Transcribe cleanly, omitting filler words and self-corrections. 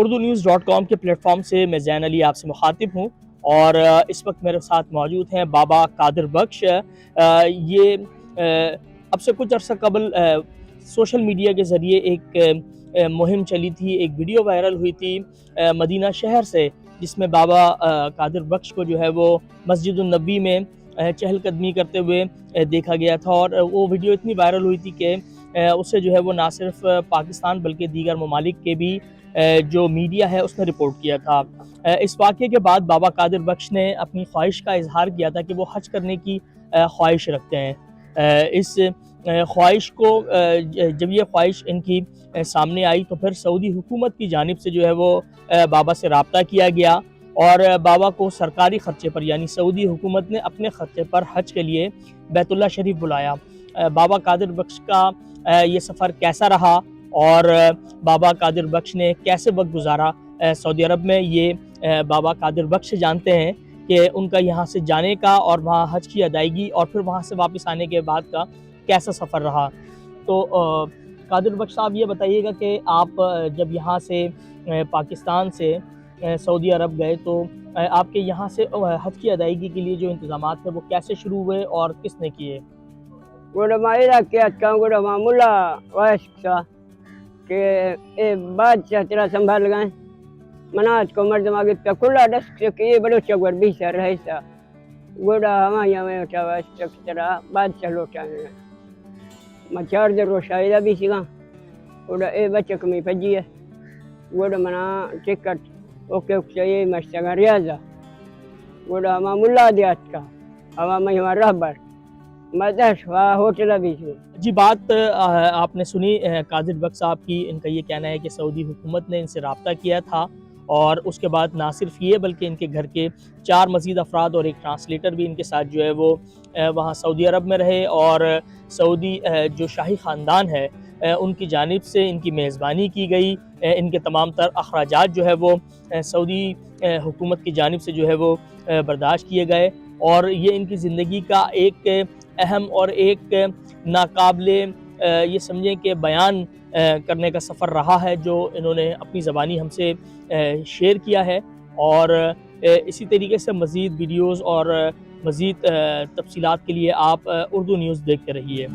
urdunews.com के platform से मैं ज़ैन अली आपसे मुखातिब हूँ और इस वक्त मेरे साथ मौजूद हैं बाबा कादिर बख्श। ये अब से कुछ अर्सा कबल सोशल मीडिया के ज़रिए एक मुहिम चली थी, एक वीडियो वायरल हुई थी मदीना शहर से, जिसमें बाबा कादिर बख्श को जो है वो मस्जिद नबी में चहलकदमी करते हुए देखा गया था। और वो वीडियो इतनी वायरल हुई थी कि उससे जो है वो ना सिर्फ पाकिस्तान बल्कि दीगर ममालिक के भी जो मीडिया है उसने रिपोर्ट किया था। इस वाक़े के बाद बाबा कादिर बख्श ने अपनी ख्वाहिश का इजहार किया था कि वो हज करने की ख्वाहिश रखते हैं। इस ख्वाहिश को जब ये ख्वाहिश इनकी सामने आई तो फिर सऊदी हुकूमत की जानिब से जो है वो बाबा से रब्ता किया गया और बाबा को सरकारी ख़र्चे पर, यानी सऊदी हुकूमत ने अपने ख़र्चे पर हज के लिए बैतुल्लाह शरीफ बुलाया। बाबा कादिर बख्श का ये सफ़र कैसा रहा और बाबा कादिर बख्श ने कैसे वक्त गुजारा सऊदी अरब में, ये बाबा कादिर बख्श से जानते हैं कि उनका यहाँ से जाने का और वहाँ हज की अदायगी और फिर वहाँ से वापस आने के बाद का कैसा सफ़र रहा। तो कादिर बख्श साहब, ये बताइएगा कि आप जब यहाँ से पाकिस्तान से सऊदी अरब गए तो आपके यहाँ से हज की अदायगी के लिए जो इंतज़ामात थे वो कैसे शुरू हुए और किसने किए? Gora maira kiatka gora mamula वास्का के ए बादशाह तेरा संभाल गए मनाज को मर्द मागे तकुला दस के बड़ो चगर भी सर है सा गोड़ा हमाया में उठा वास्का तेरा बादशाह लोटांगे मचार दे रोशाइदा भी सीगा गोड़ा ए बचक में पजी है गोड़ा मना टिकट ओके ओके मस्तगा रियाजा गोड़ा मामुला दियात का हवा में हमारा रहबर मदश वा होटल भी जी, बात आपने सुनी कादिर बख्श साहब की। इनका ये कहना है कि सऊदी हुकूमत ने इनसे रब्ता किया था और उसके बाद ना सिर्फ ये बल्कि इनके घर के 4 मज़ीद अफराद और एक ट्रांसलेटर भी इनके साथ जो है वो वहाँ सऊदी अरब में रहे और सऊदी जो शाही ख़ानदान है उनकी जानिब से इनकी मेज़बानी की गई। इनके तमाम तर अखराजात जो है वो सऊदी हुकूमत की जानिब से जो है वो बर्दाश्त किए गए और ये इनकी ज़िंदगी का एक अहम और एक नाकाबिले ये समझें कि बयान करने का सफ़र रहा है जो इन्होंने अपनी ज़बानी हमसे शेयर किया है। और इसी तरीके से मज़ीद वीडियोज़ और मज़ीद तफसीलात के लिए आप उर्दू न्यूज़ देखते रहिए।